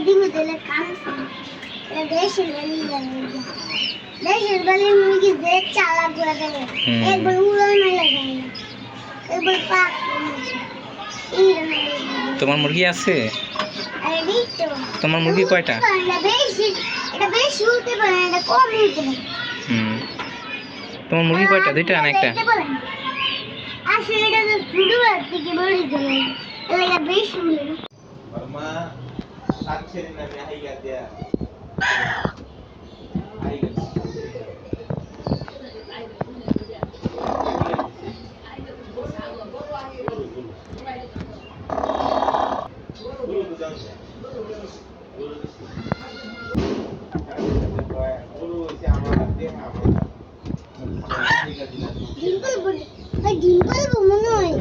দিবে দিলে কাম দেশের বাড়ি দেশের বাড়ির মুরগি দেখ চালা করে দেবে একবার উড়ানো লাগে একবার পাক তোমার মুরগি আছে? আরে দিতো তোমার মুরগি কয়টা? এটা বেশি উঠতে পারে না, এটা কম উঠতে পারে। তোমার মুরগি কয়টা? দুইটা না একটা? আসলে এটা তো ছোটবেলা থেকে বড়ই চলে এটা বেশি উঠে না। Mama, sakit ni nak air dia. Dimple মনে হয়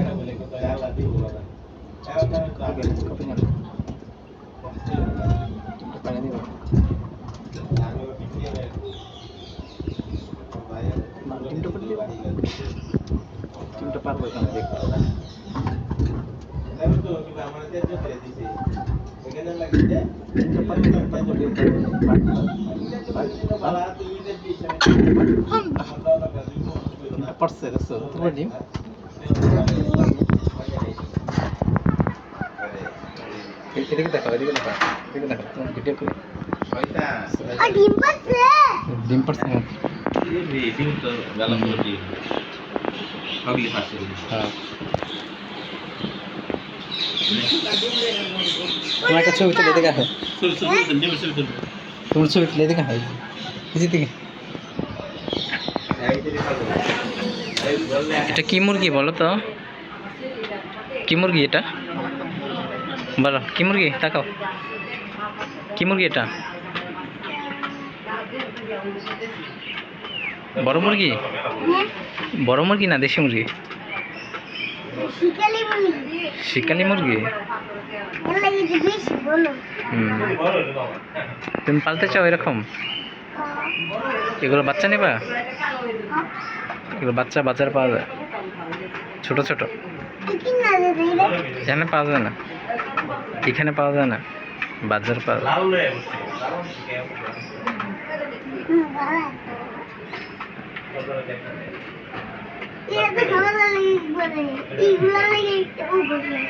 তিনটা পারবো এখানে দেখতে। পারছে তোমার ডিম এদিকে দেখো, এদিকে দেখো, এদিকে দেখো, তোমার ভিডিও করে ডিম পাচ্ছে ডিম পারছে না? Ini tu dalam mulut. Kau lihat hasil. হ্যাঁ, তোমার একটা ছবি তুলে এদিকে আসো, তোমার ছবি তুলে এদিকে হয় এদিকে। এটা কি মুরগি বলো তো? কি মুরগি এটা বলো? কি মুরগি? তাকাও, কি মুরগি এটা? বড় মুরগি? বড় মুরগি না দেশি মুরগি? শিকালি মুরগি শিকালি মুরগি। এর লাগে যে বেশি বলো তুমি পালতে চাও এরকম? এগুলো বাচ্চা নেবা? এগুলো বাচ্চা বাজারে পাওয়া যায়, ছোট ছোট। কি না রে এখানে পাওয়া যায় না, এখানে পাওয়া যায় না, বাজার পাওয়া যায়। এটা তো খাওয়া লাগে বলে এইগুলা লাগে ও বলে